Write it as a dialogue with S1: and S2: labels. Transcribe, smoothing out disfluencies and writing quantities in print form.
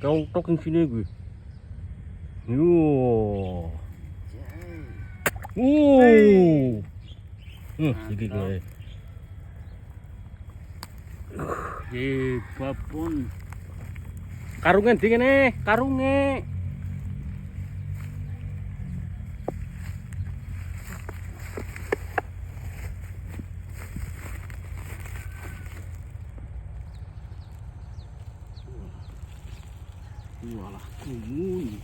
S1: Contok ning sini gue. Yo. Iki gue.
S2: Di babon.
S1: Karungan di kene, karunge.
S2: Walah kumun.